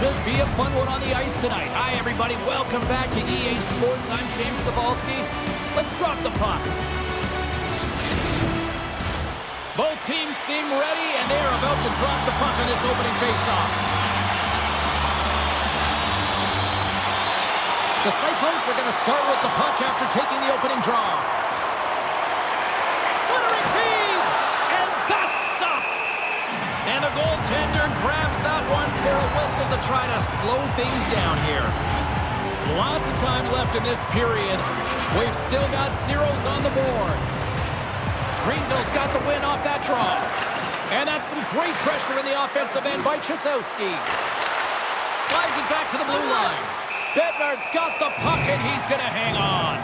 Should be a fun one on the ice tonight. Hi, everybody. Welcome back to EA Sports. I'm James Cybulski. Let's drop the puck. Both teams seem ready, and they're about to drop the puck on this opening faceoff. The Cyclones are going to start with the puck after taking the opening draw. Slithering feed, and that's stopped. And the goaltender grabs that one for a whistle to try to slow things down here. Lots of time left in this period. We've still got zeros on the board. Greenville's got the win off that draw. And that's some great pressure in the offensive end by Chasowski. Slides it back to the blue line. Bednard's got the puck, and he's going to hang on.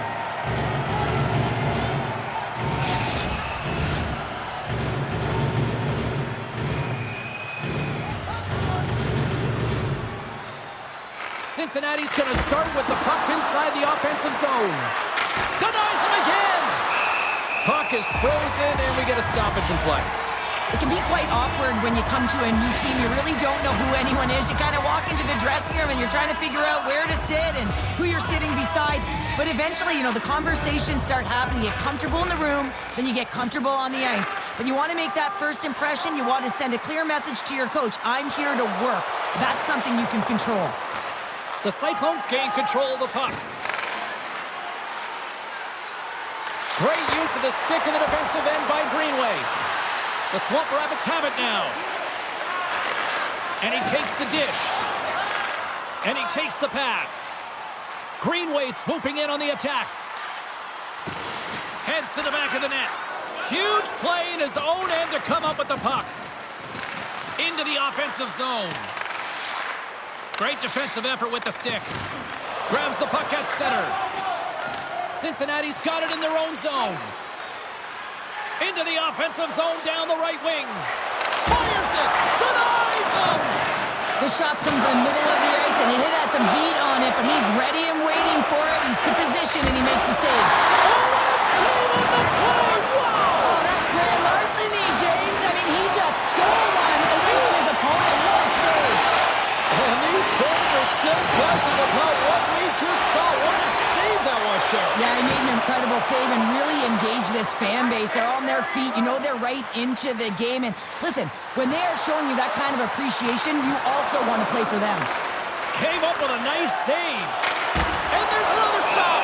Cincinnati's going to start with the puck inside the offensive zone. Denies him again. Puck is frozen, and we get a stoppage in play. It can be quite awkward when you come to a new team. You really don't know who anyone is. You kind of walk into the dressing room, and you're trying to figure out where to sit and who you're sitting beside. But eventually, you know, the conversations start happening. You get comfortable in the room, then you get comfortable on the ice. But you want to make that first impression. You want to send a clear message to your coach. I'm here to work. That's something you can control. The Cyclones gain control of the puck. Great use of the stick in the defensive end by Greenway. The Swamp Rabbits have it now. And he takes the dish. And he takes the pass. Greenway swooping in on the attack. Heads to the back of the net. Huge play in his own end to come up with the puck. Into the offensive zone. Great defensive effort with the stick. Grabs the puck at center. Cincinnati's got it in their own zone. Into the offensive zone down the right wing. Fires it. Denies him. The shots come to the middle of the ice, and he has some heat on it, but he's ready and waiting for it. He's to position, and he makes the save. Oh, what a save on the play. Wow. Oh, that's great larceny, James. I mean, he just stole one away from his opponent. What a save. And these fans are still buzzing about what we just saw. What a save that was, Cheryl. Yeah, he made an incredible save and really engaged this fan base. They're on their feet. You know, they're right into the game. And listen, when they are showing you that kind of appreciation, you also want to play for them. Came up with a nice save. And there's another stop.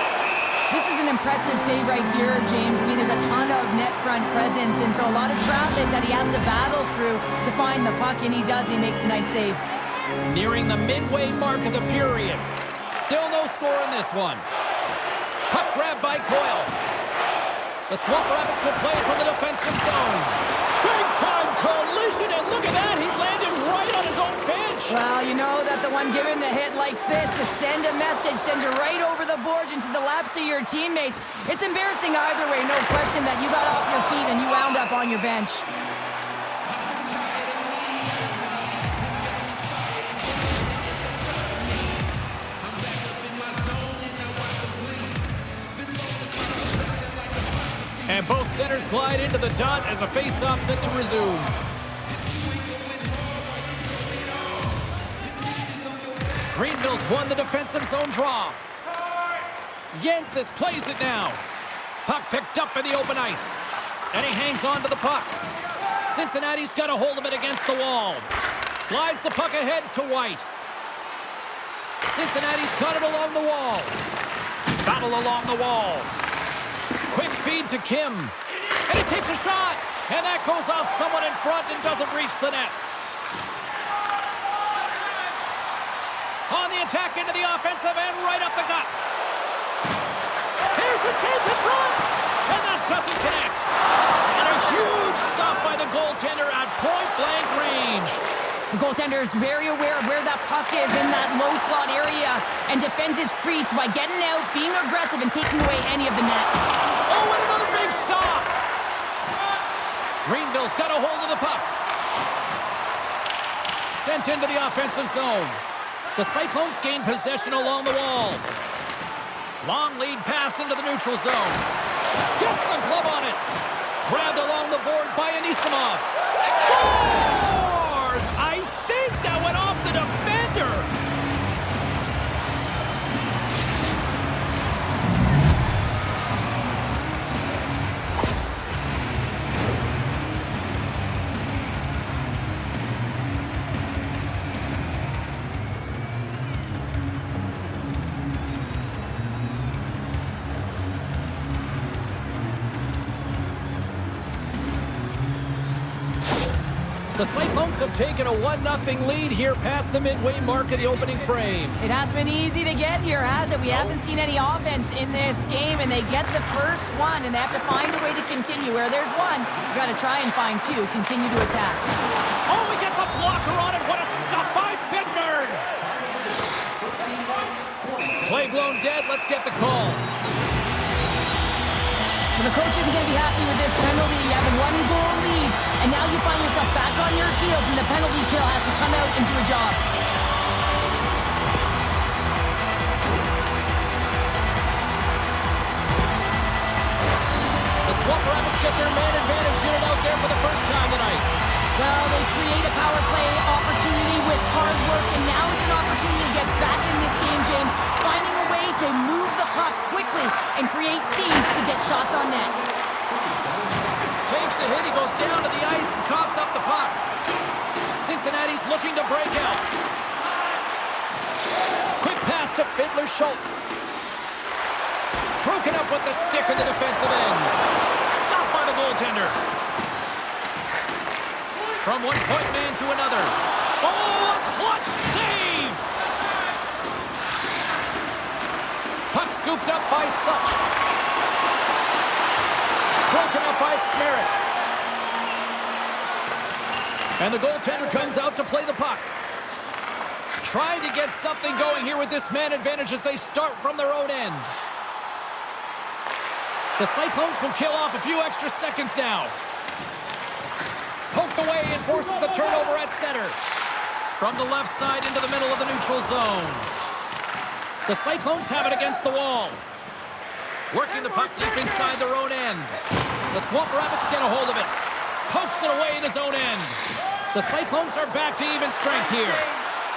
This is an impressive save right here, James. I mean, there's a ton of net front presence, and so a lot of traffic that he has to battle through to find the puck, and he does. He makes a nice save. Nearing the midway mark of the period. Still no score in this one. Puck grab by Coyle. The Swamp Rabbits will play it from the defensive zone. Big-time collision, and look at that. He landed right on his own bench. Well, you know that the one giving the hit likes this, to send a message, send it right over the boards into the laps of your teammates. It's embarrassing either way, no question that you got off your feet and you wound up on your bench. And both centers glide into the dot as a face-off set to resume. Greenville's won the defensive zone draw. Jensis plays it now. Puck picked up in the open ice. And he hangs on to the puck. Cincinnati's got a hold of it against the wall. Slides the puck ahead to White. Cincinnati's got it along the wall. Battle along the wall. Quick feed to Kim. And he takes a shot. And that goes off someone in front and doesn't reach the net. On the attack into the offensive end, right up the gut. Here's a chance in front. And that doesn't connect. And a huge stop by the goaltender at point-blank range. The goaltender is very aware of where that puck is in that low slot area and defends his crease by getting out, being aggressive, and taking away any of the net. Oh, and another big stop. Greenville's got a hold of the puck. Sent into the offensive zone. The Cyclones gain possession along the wall. Long lead pass into the neutral zone. Gets a glove on it. Grabbed along the boards by Anisimov. Scores! I think that went off the defender. The Cyclones have taken a 1-0 lead here past the midway mark of the opening frame. It hasn't been easy to get here, has it? We haven't seen any offense in this game, and they get the first one, and they have to find a way to continue. Where there's one, you got to try and find two. Continue to attack. Oh, he gets a blocker on it. What a stop by Bednard. Play blown dead. Let's get the call. Well, the coach isn't going to be happy with this penalty. You have a 1-goal lead, and now you find yourself back on your heels, and the penalty kill has to come out and do a job. The Swamp Rabbits get their man advantage unit out there for the first time tonight. Well, they create a power play opportunity with hard work, and now it's an opportunity to get back in this game, James. Finding a way to move the puck quickly and create seams to get shots on net. Takes a hit, he goes down to the ice and coughs up the puck. Cincinnati's looking to break out. Quick pass to Fiddler Schultz. Broken up with the stick in the defensive end. Stopped by the goaltender. From one point man to another. Oh, a clutch save! Puck scooped up by Souch. Broken up by Smerrick. And the goaltender comes out to play the puck. Trying to get something going here with this man advantage as they start from their own end. The Cyclones will kill off a few extra seconds now. Poked away and forces the turnover at center. From the left side into the middle of the neutral zone. The Cyclones have it against the wall. Working the puck deep inside their own end. The Swamp Rabbits get a hold of it. Pokes it away in his own end. The Cyclones are back to even strength here.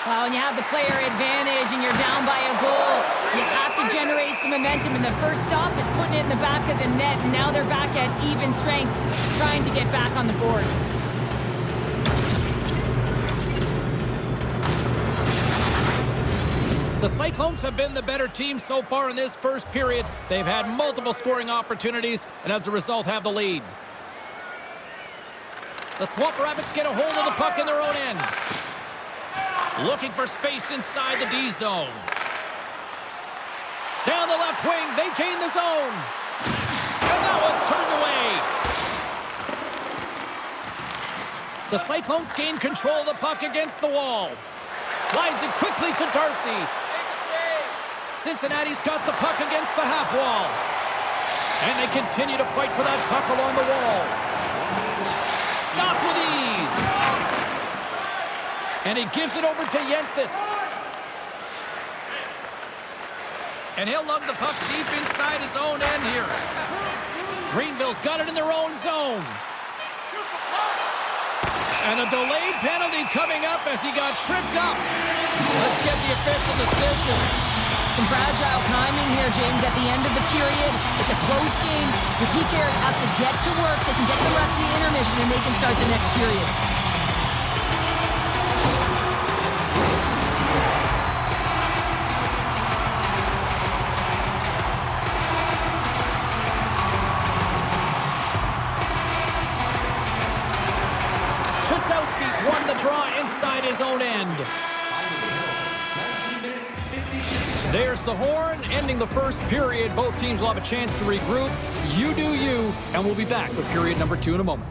Well, when you have the player advantage and you're down by a goal, you have to generate some momentum, and the first stop is putting it in the back of the net, and now they're back at even strength, trying to get back on the board. The Cyclones have been the better team so far in this first period. They've had multiple scoring opportunities, and as a result have the lead. The Swamp Rabbits get a hold of the puck in their own end. Looking for space inside the D zone. Down the left wing, they gain the zone. And that one's turned away. The Cyclones gain control of the puck against the wall. Slides it quickly to Darcy. Cincinnati's got the puck against the half wall. And they continue to fight for that puck along the wall. Stopped with ease. And he gives it over to Jensis. And he'll lug the puck deep inside his own end here. Greenville's got it in their own zone. And a delayed penalty coming up as he got tripped up. Let's get the official decision. Some fragile timing here, James, at the end of the period. It's a close game. The PKers have to get to work. They can get some rest in the intermission, and they can start the next period. He's won the draw inside his own end. There's the horn, ending the first period. Both teams will have a chance to regroup. You do you, and we'll be back with period number 2 in a moment.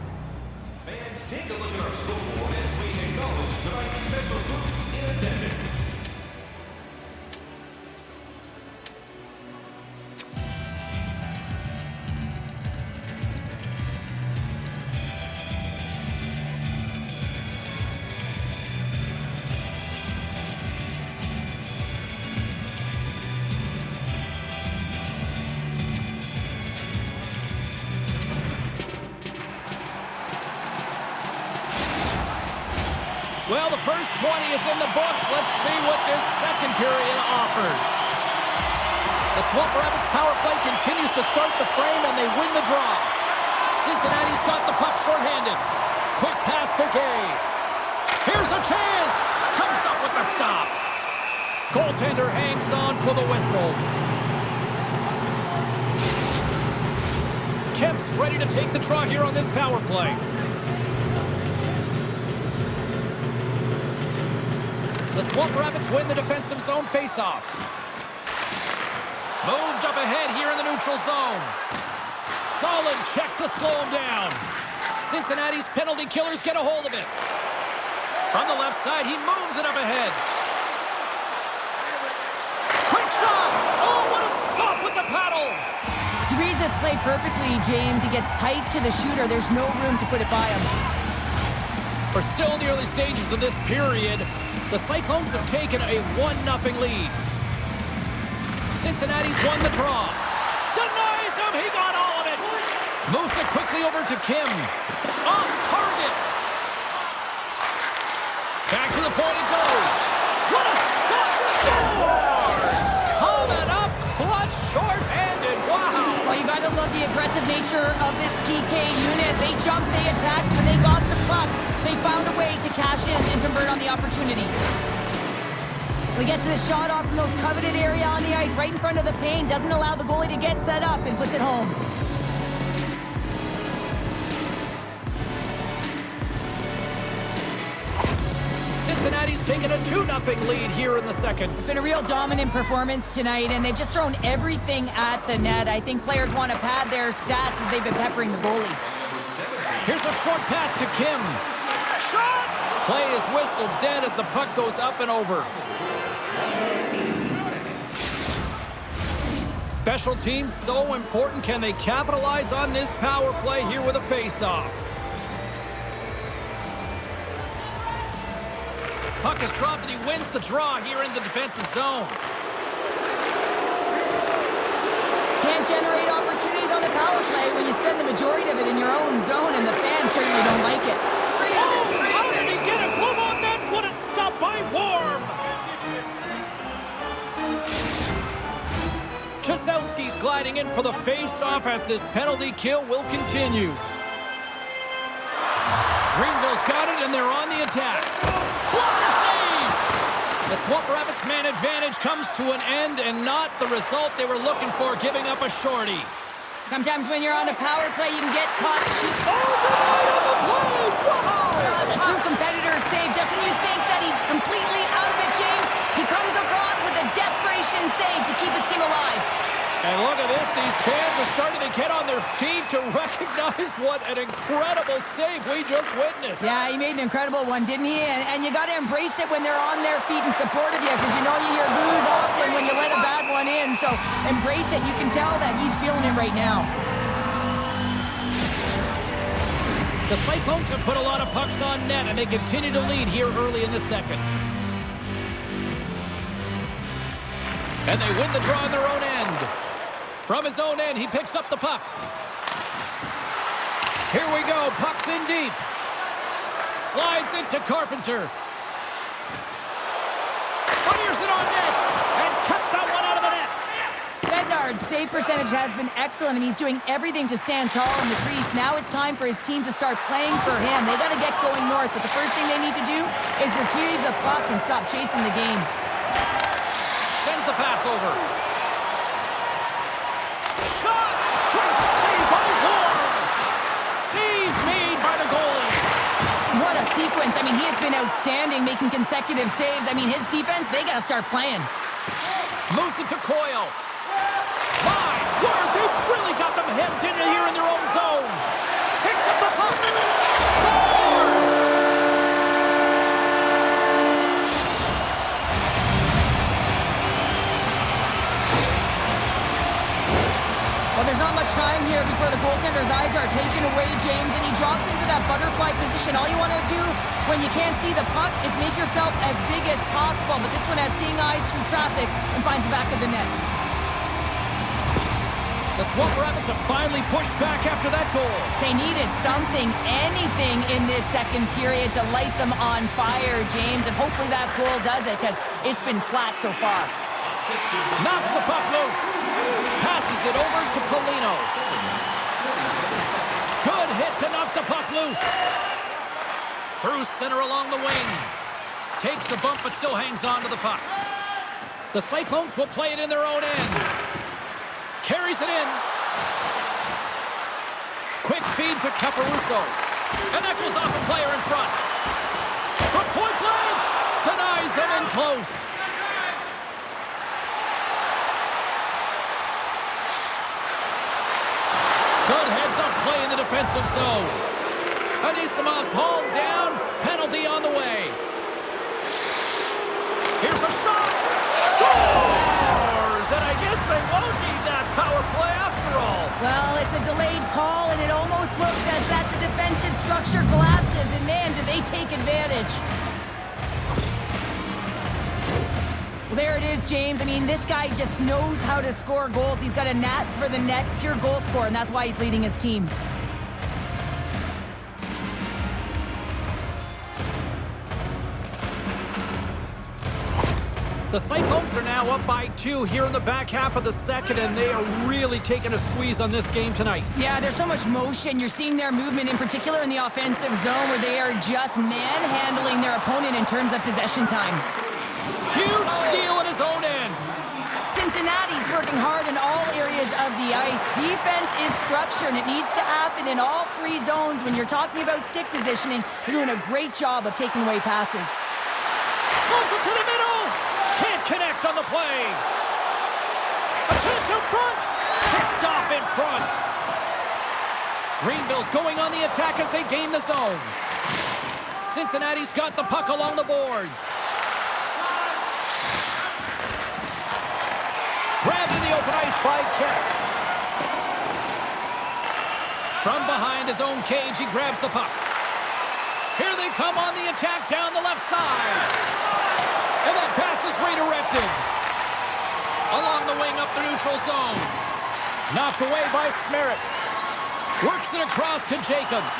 Fans, take a look at our scoreboard as we acknowledge tonight's special group in attendance. Well, the first 20 is in the books. Let's see what this second period offers. The Swamp Rabbits power play continues to start the frame, and they win the draw. Cincinnati's got the puck shorthanded. Quick pass to Gay. Here's a chance. Comes up with the stop. Goaltender hangs on for the whistle. Kemp's ready to take the draw here on this power play. The Swamp Rabbits win the defensive zone faceoff. Moved up ahead here in the neutral zone. Solid check to slow him down. Cincinnati's penalty killers get a hold of it. From the left side, he moves it up ahead. Quick shot! Oh, what a stop with the paddle! He reads this play perfectly, James. He gets tight to the shooter. There's no room to put it by him. We're still in the early stages of this period. The Cyclones have taken a 1-0 lead. Cincinnati's won the draw. Denies him! He got all of it! Moves it quickly over to Kim. Off target! Back to the point it goes. What a stop! Scores! Coming up clutch, short-handed. Wow! Well, you got to love the aggressive nature of this PK unit. They jumped, they attacked, when they got the puck, they found a way to cash in and convert on the opportunity. We get to the shot off the most coveted area on the ice, right in front of the paint, doesn't allow the goalie to get set up and puts it home. Cincinnati's taken a 2-0 lead here in the second. It's been a real dominant performance tonight, and they've just thrown everything at the net. I think players want to pad their stats as they've been peppering the goalie. Here's a short pass to Kim. Shot! Play is whistled dead as the puck goes up and over. Special teams so important. Can they capitalize on this power play here with a face-off? Puck is dropped and he wins the draw here in the defensive zone. Can't generate opportunities on the power play when you spend the majority of it in your own zone, and the fans certainly don't like it. Oh, how did he get a glove on that? What a stop by Warm! Chasowski's gliding in for the face-off as this penalty kill will continue. Greenville's got it, and they're on the attack. Blocker save! The Swamp Rabbits' man advantage comes to an end, and not the result they were looking for, giving up a shorty. Sometimes when you're on a power play, you can get caught cheap. Oh, denied on the play! Wow! That's a true competitor save. Just when you think that he's completely out of it, James, he comes across with a desperation save to keep his team alive. And look at this. These fans are starting to get on their feet to recognize what an incredible save we just witnessed. Yeah, he made an incredible one, didn't he? And you got to embrace it when they're on their feet in support of you, because you know you hear boos often when you let a bad one in. So embrace it. You can tell that he's feeling it right now. The Cyclones have put a lot of pucks on net, and they continue to lead here early in the second. And they win the draw on their own end. From his own end, he picks up the puck. Here we go, puck's in deep. Slides into Carpenter. Fires it on net, and kept that one out of the net. Bednard's save percentage has been excellent, and he's doing everything to stand tall in the crease. Now it's time for his team to start playing for him. They got to get going north, but the first thing they need to do is retrieve the puck and stop chasing the game. Sends the pass over. Shot! Great save by Warm! Save made by the goalie. What a sequence. I mean, he has been outstanding, making consecutive saves. I mean, his defense, they got to start playing. Moves it to Coyle. My word, they've really got them hemmed in here in their own zone. Picks up the puck. Scores! Well, there's not much time here before the goaltender's eyes are taken away, James, and he drops into that butterfly position. All you want to do when you can't see the puck is make yourself as big as possible, but this one has seeing eyes through traffic and finds the back of the net. The Swamp Rabbits have finally pushed back after that goal. They needed something, anything in this second period to light them on fire, James, and hopefully that goal does it, because it's been flat so far. Knocks the puck loose. Passes it over to Polino. Good hit to knock the puck loose. Through center along the wing. Takes a bump but still hangs on to the puck. The Cyclones will play it in their own end. Carries it in. Quick feed to Caporusso. And that goes off a player in front. From point blank. Denies him in close. Good heads-up play in the defensive zone. Anisimov's hauled down. Penalty on the way. Here's a shot. Scores! And I guess they won't need that power play after all. Well, it's a delayed call, and it almost looks as that the defensive structure collapses. And man, do they take advantage. Well, there it is, James. I mean, this guy just knows how to score goals. He's got a knack for the net, pure goal scorer, and that's why he's leading his team. The Cyclones are now up by 2 here in the back half of the second, and they are really taking a squeeze on this game tonight. Yeah, there's so much motion. You're seeing their movement, in particular in the offensive zone, where they are just manhandling their opponent in terms of possession time. Huge steal at his own end. Cincinnati's working hard in all areas of the ice. Defense is structure, and it needs to happen in all 3 zones. When you're talking about stick positioning, you're doing a great job of taking away passes. Moves it to the middle. Can't connect on the play. A chance in front. Picked off in front. Greenville's going on the attack as they gain the zone. Cincinnati's got the puck along the boards. Grabbed in the open ice by Kemp. From behind his own cage, he grabs the puck. Here they come on the attack down the left side. And that pass is redirected. Along the wing up the neutral zone. Knocked away by Smerrick. Works it across to Jacobs.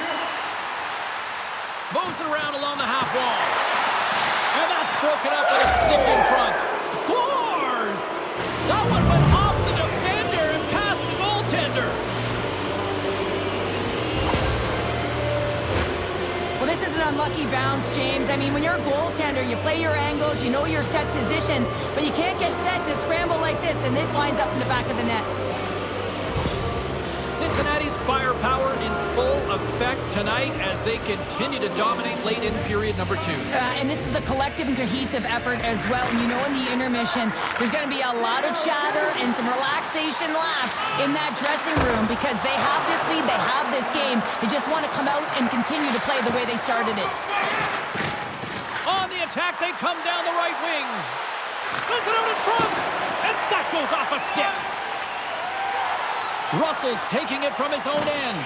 Moves it around along the half wall. And that's broken up with a stick in front. Scores! That one went off the defender and past the goaltender. Well, this is an unlucky bounce, James. I mean, when you're a goaltender, you play your angles, you know your set positions, but you can't get set in a scramble like this, and it lines up in the back of the net. Cincinnati's firepower in full effect tonight as they continue to dominate late in period number 2. And this is a collective and cohesive effort as well. And you know, in the intermission, there's going to be a lot of chatter and some relaxation laughs in that dressing room because they have this lead, they have this game. They just want to come out and continue to play the way they started it. On the attack, they come down the right wing. Sends it out in front, and that goes off a stick. Russell's taking it from his own end.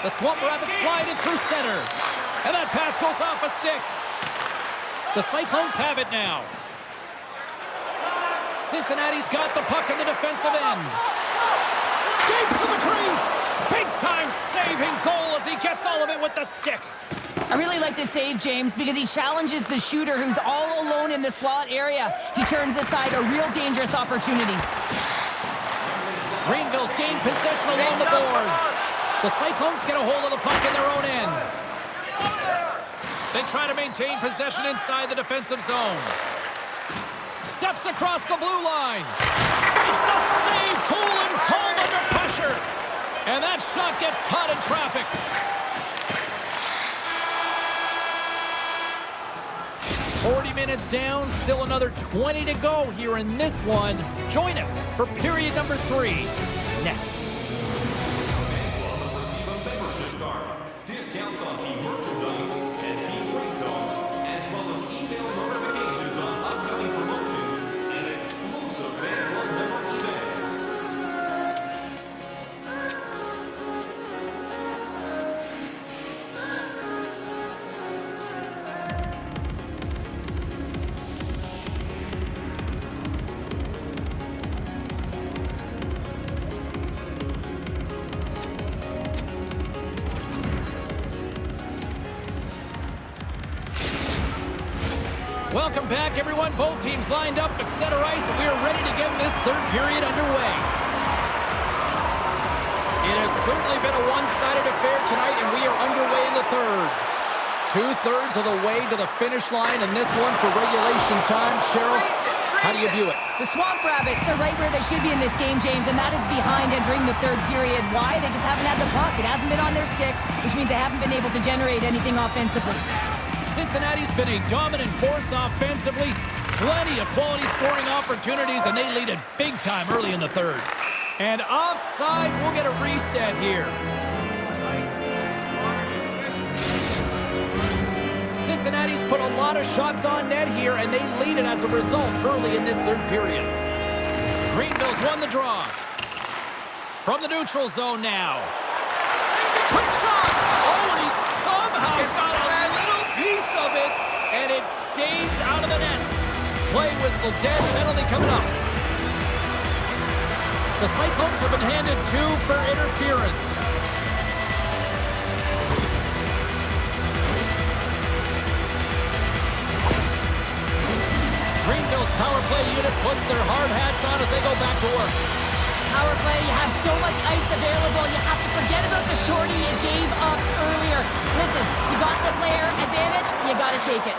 The Swamp Rabbits slide it through center. And that pass goes off a stick. The Cyclones have it now. Cincinnati's got the puck in the defensive end. Skates to the crease. Big-time saving goal as he gets all of it with the stick. I really like this save, James, because he challenges the shooter who's all alone in the slot area. He turns aside a real dangerous opportunity. Greenville's gained possession along the boards. The Cyclones get a hold of the puck in their own end. They try to maintain possession inside the defensive zone. Steps across the blue line. Makes a save, cool and calm under pressure. And that shot gets caught in traffic. "40 minutes down, still another 20 to go here in this one. Join us for period number 3 next. Receive a membership card, discounts on team merchandise and team ringtones, as well as email notifications on upcoming promotions and exclusive fan club member events. Welcome back, everyone. Both teams lined up at center ice, and we are ready to get this third period underway. It has certainly been a one-sided affair tonight, and we are underway in the third. 2/3 of the way to the finish line in this one for regulation time. Cheryl, how do you view it? The Swamp Rabbits are right where they should be in this game, James, and that is behind entering the third period. Why? They just haven't had the puck. It hasn't been on their stick, which means they haven't been able to generate anything offensively. Cincinnati's been a dominant force offensively. Plenty of quality scoring opportunities, and they lead it big time early in the third. And offside, we'll get a reset here. Cincinnati's put a lot of shots on net here, and they lead it as a result early in this third period. Greenville's won the draw. From the neutral zone now. Quick shot! Oh, and he somehow got a little piece of it, and it stays out of the net. Play whistle, dead penalty coming up. The Cyclones have been handed 2 for interference. Greenville's power play unit puts their hard hats on as they go back to work. Power play, you have so much ice available, you have to forget about the shorty you gave up earlier. Listen, you got the player advantage, you got to take it.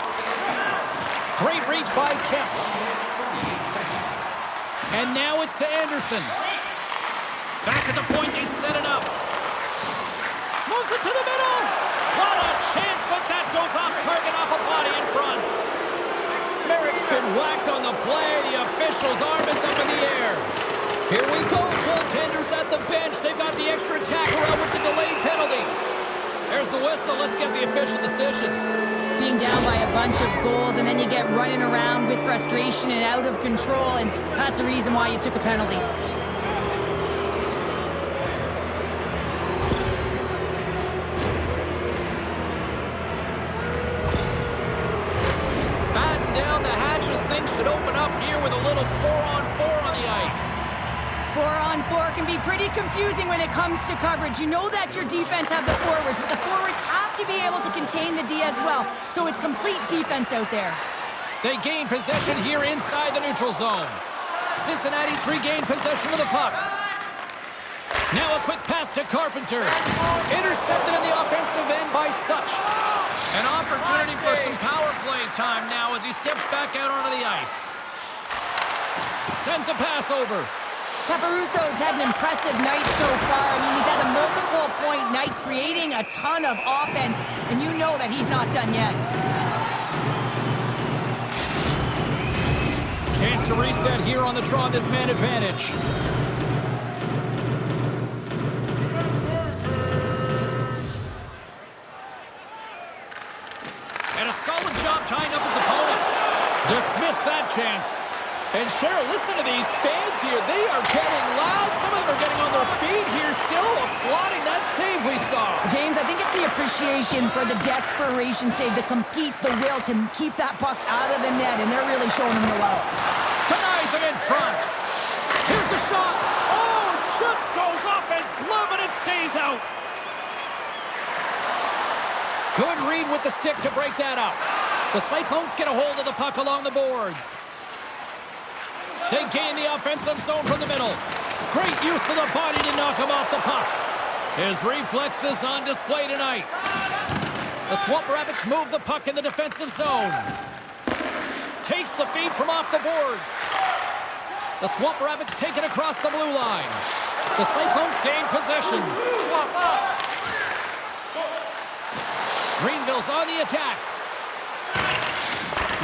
Great reach by Kemp. And now it's to Anderson. Back at the point, they set it up. Moves it to the middle. What a chance, but that goes off target off a body in front. Merrick's been whacked on the play. The official's arm is up in the air. Here we go. Goaltenders at the bench. They've got the extra attacker out with the delayed penalty. There's the whistle. Let's get the official decision. Being down by a bunch of goals, and then you get running around with frustration and out of control, and that's the reason why you took a penalty. Down the hatches, things should open up here with a little 4-on-4 on the ice. 4-on-4 can be pretty confusing when it comes to coverage. You know that your defense have the forwards, but the forwards have to be able to contain the D as well. So it's complete defense out there. They gain possession here inside the neutral zone. Cincinnati's regained possession of the puck. Now a quick pass to Carpenter. Intercepted in the offensive end by Souch. An opportunity for some power play time now as he steps back out onto the ice. Sends a pass over. Caporusso's had an impressive night so far. I mean, he's had a multiple-point night, creating a ton of offense, and you know that he's not done yet. Chance to reset here on the draw, this man advantage. And a solid job tying up his opponent. Dismissed that chance. And Cheryl, listen to these fans here. They are getting loud. Some of them are getting on their feet here, still applauding that save we saw. James, I think it's the appreciation for the desperation save, the compete, the will to keep that puck out of the net, and they're really showing him the love. Denies him in front. Here's a shot. Oh, just goes off his glove and it stays out. Good read with the stick to break that up. The Cyclones get a hold of the puck along the boards. They gain the offensive zone from the middle. Great use of the body to knock him off the puck. His reflexes on display tonight. The Swamp Rabbits move the puck in the defensive zone. Takes the feed from off the boards. The Swamp Rabbits take it across the blue line. The Cyclones gain possession. Greenville's on the attack.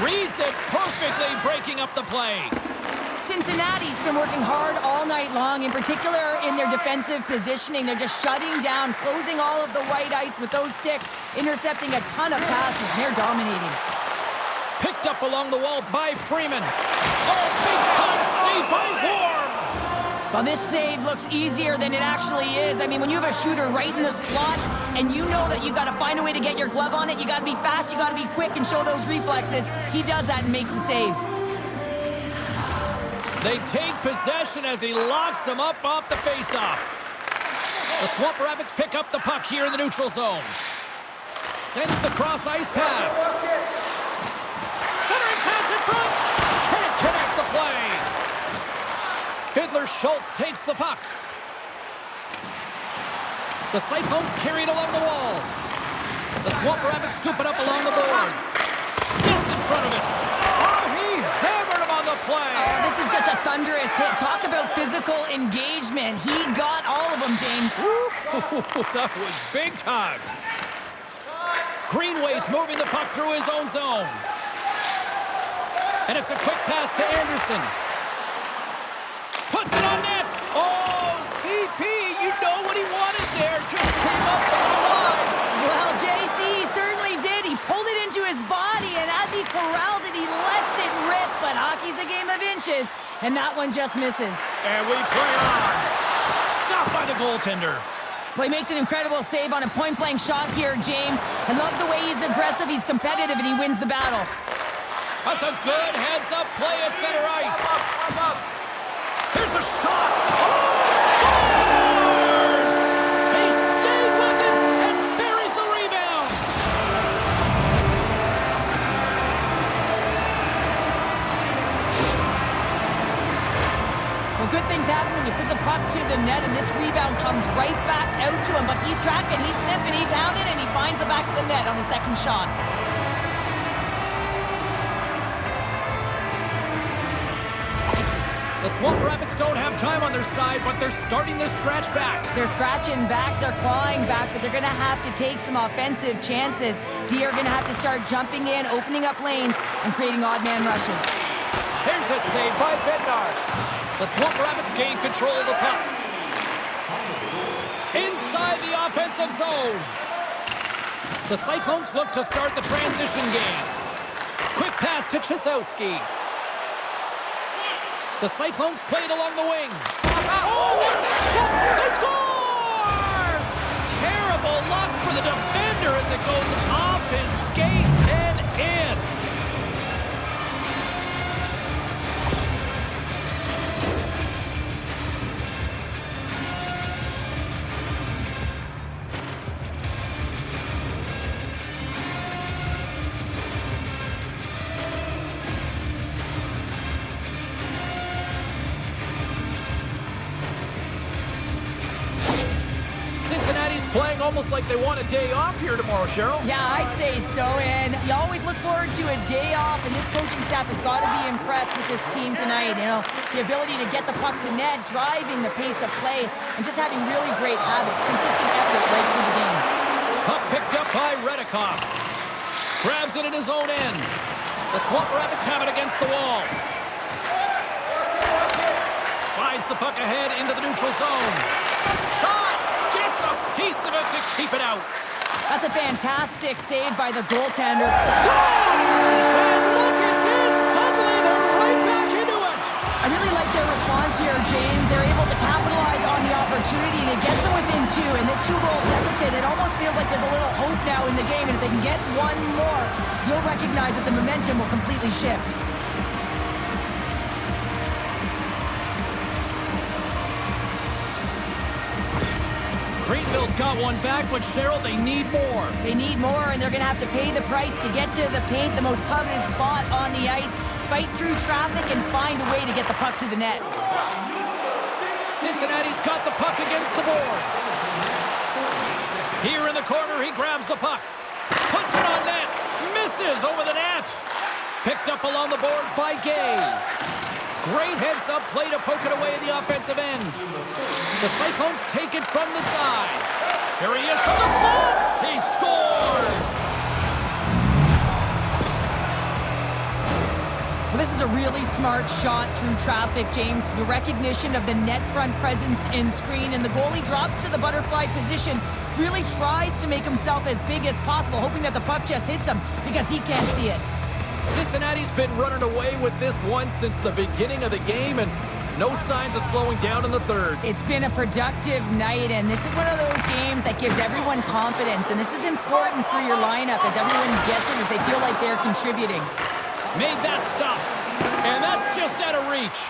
Reads it perfectly, breaking up the play. Cincinnati's been working hard all night long, in particular in their defensive positioning. They're just shutting down, closing all of the white ice with those sticks, intercepting a ton of passes, and they're dominating. Picked up along the wall by Freeman. Oh, big-time save by Warm. Well, this save looks easier than it actually is. I mean, when you have a shooter right in the slot, and you know that you got to find a way to get your glove on it, you got to be fast, you got to be quick, and show those reflexes. He does that and makes the save. They take possession as he locks him up off the faceoff. The Swamp Rabbits pick up the puck here in the neutral zone. Sends the cross-ice pass. Centering pass in front. Can't connect the play. Fiddler Schultz takes the puck. The Cyclones carry it along the wall. The Swamp Rabbits scoop it up along the boards. Gets in front of it. Oh, he hammered him on the play. Oh, this is just a thunderous hit. Talk about physical engagement. He got all of them, James. Ooh, that was big time. Greenway's moving the puck through his own zone. And it's a quick pass to Anderson. Puts it on net. Oh, CP, you know what he wanted there. Just came up a little wide. Well, JC certainly did. He pulled it into his body, and as he corrals it, he lets it rip. But hockey's a game of inches, and that one just misses. And we play on. Stopped by the goaltender. Well, he makes an incredible save on a point-blank shot here, James. I love the way he's aggressive, he's competitive, and he wins the battle. That's a good heads-up play at center ice. Here's a shot. Oh, scores! He stayed with it and buries the rebound. Well, good things happen when you put the puck to the net, and this rebound comes right back out to him. But he's tracking, he's sniffing, he's hounding, and he finds the back of the net on the second shot. The Swamp Rabbits don't have time on their side, but they're starting to scratch back. They're scratching back, they're clawing back, but they're going to have to take some offensive chances. D are going to have to start jumping in, opening up lanes, and creating odd man rushes. Here's a save by Bednard. The Swamp Rabbits gain control of the puck. Inside the offensive zone. The Cyclones look to start the transition game. Quick pass to Chisowski. The Cyclones played along the wing. Oh, what a step! They score! Terrible luck for the defender as it goes off his skate and in. Cincinnati's playing almost like they want a day off here tomorrow, Cheryl. Yeah, I'd say so, and you always look forward to a day off, and this coaching staff has got to be impressed with this team tonight. You know, the ability to get the puck to net, driving the pace of play, and just having really great habits, consistent effort right through the game. Puck picked up by Reddekopp. Grabs it in his own end. The Swamp Rabbits have it against the wall. Slides the puck ahead into the neutral zone. Shot! Gets a piece of it to keep it out. That's a fantastic save by the goaltender. Scores! And look at this! Suddenly they're right back into it! I really like their response here, James. They're able to capitalize on the opportunity, and it gets them within two. And this two-goal deficit, it almost feels like there's a little hope now in the game. And if they can get one more, you'll recognize that the momentum will completely shift. Greenville's got one back, but Cheryl, they need more. They need more, and they're going to have to pay the price to get to the paint, the most coveted spot on the ice, fight through traffic, and find a way to get the puck to the net. Cincinnati's got the puck against the boards. Here in the corner, he grabs the puck. Puts it on net. Misses over the net. Picked up along the boards by Gay. Great heads-up play to poke it away at the offensive end. The Cyclones take it from the side. Here he is from the slot. He scores! Well, this is a really smart shot through traffic, James. The recognition of the net front presence in screen, and the goalie drops to the butterfly position, really tries to make himself as big as possible, hoping that the puck just hits him because he can't see it. Cincinnati's been running away with this one since the beginning of the game, and no signs of slowing down in the third. It's been a productive night, and this is one of those games that gives everyone confidence, and this is important for your lineup as everyone gets it, as they feel like they're contributing. Made that stop, and that's just out of reach.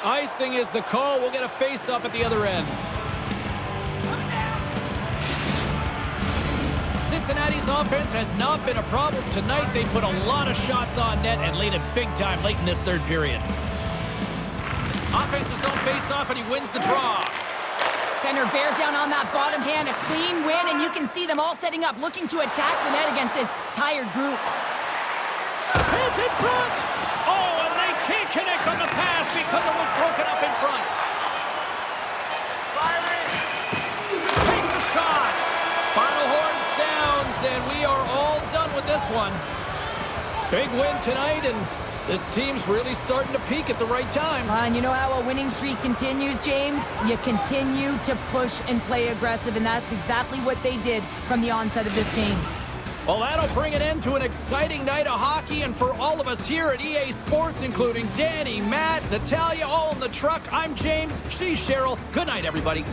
Icing is the call. We'll get a face-up at the other end. Cincinnati's offense has not been a problem tonight. They put a lot of shots on net and laid it big time late in this third period. Offense is on face-off, and he wins the draw. Center bears down on that bottom hand, a clean win, and you can see them all setting up, looking to attack the net against this tired group. Chance in front! Oh, and they can't connect on the pass because it was broken up in front. Takes a shot. Final horn sounds, and we are all this one. Big win tonight, and this team's really starting to peak at the right time. And you know how a winning streak continues, James? You continue to push and play aggressive, and that's exactly what they did from the onset of this game. Well, that'll bring an end to an exciting night of hockey, and for all of us here at EA Sports, including Danny, Matt, Natalia, all in the truck, I'm James, she's Cheryl. Good night, everybody.